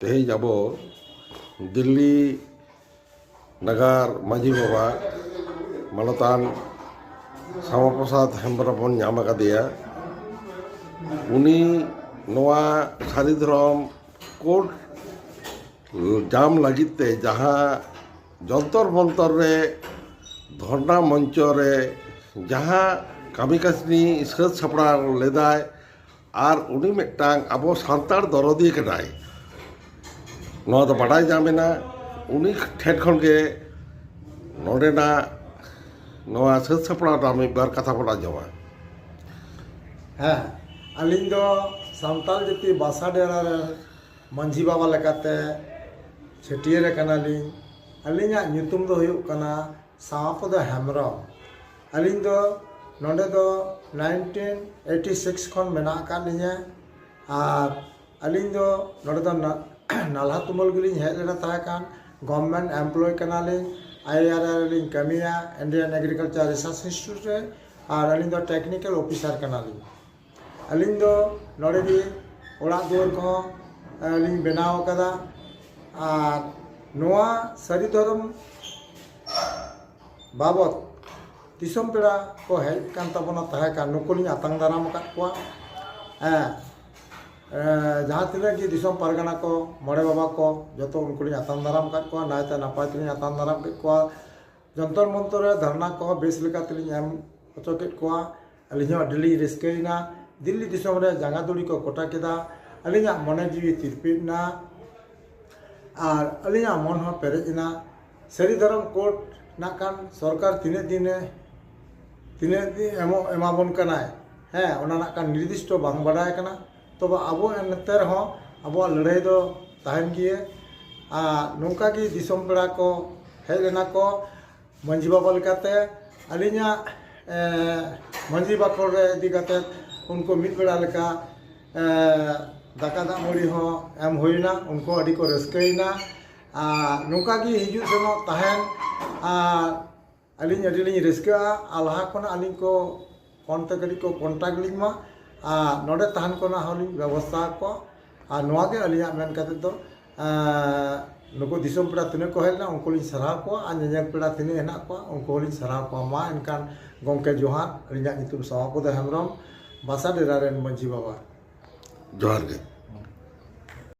तेज अब दिल्ली नगर माझी बाबा मानतान श्यामा प्रसाद हेम्ब्रम बन नाम आकादेया उनी नोआ सारी धर्म कोर्ट जाम लगिते जहाँ जंतर मंतर रे धरना मंच रे जहाँ कामी कासनी सात सापड़ा लेदाय और उनी मिट्टांग अब सान्तार दरदी कनाय नोआ तो बाडाय जामेना उनी ठेठ खन के नोडेना नोआ सात सापड़ा नाम बार कथा पड़ा जमा हाँ अलिंग दो सान्ताल जति बासा डेरा मंझी बाबा लेकाते छटियर कनालिंग अलिंगा ᱧᱩᱛᱩᱢ दो हुयुग कना सामपद हेम्ब्रम अलिंग दो नोडे दो 1986 खन मेना कालिंगा और अलिंग दो नोडे दो नाला तुमल गिलिंग हेज लेना ताकान गवर्नमेंट एम्प्लॉय कनालिंग IRR लिंग कमिया इंडियन एग्रीकल्चर रिसर्च इंस्टीट्यूट रे और अलिंग दो टेक्निकल ऑफिसर कनालिंग अलिंग दो नोडे दी ओड़ा दुआर को अलिंग बनाव कदा और नोआ सारी धर्म बाबत दिसम पेड़ा को हेज कान तबना ताहे कान नुकुलिंग आतंग दाराम का जहाँ तीन की दिसम पारगना को मड़े बाबा को जो उनको आतंग दाराम का नायते नपाय तीन आतंग दाराम के जंतर मंतर धरना को बेस लेका तीन एम हचो के अलिंग दिल्ली रिस्कना दिल्ली दिसम रे जांगा दुड़ी को कोटा केदा अलिंग मने जीवी तिरपिना और अलिंग मन हो पेरेजना सारी धर्म कोर्ट नाकान सरकार तीन दिन एमाबन कनाय हाँ ओना नाकान निर्दिष्ट बांग बाडाय कना तब अब एनते रहो अब लड़ाई दो तहन गिए नौका की दिसम पेड़ा को हेज लेना को मंझी बाबा लेकाते अलिंग मंझी बाकड़ रे इदी काते उनको मिद बेड़ा लेका दाका दाग मुड़ी हो एम होइना उनको अड़ी को रस्कइना नौका की हिजू सेनो तहन अलिंग अडिलिंग रस्का आलहा कोना अलिंग को कोनते कड़ी को कॉन्टैक्ट लिंग मा नोडे तहन कोना हलिंग व्यवस्था को नोआ के अलिंग मेन काते दो नुको दिसम पेड़ा तिने को हेलना उनको लिंग सराह को नेजल पेड़ा तिने हेना को उनको लिंग सराह को मा एनकान गोंके जोहार अलिंग ᱧᱩᱛᱩᱢ सामापद हेम्ब्रम बासा डेरा रेन मंझी बाबा जोहार के।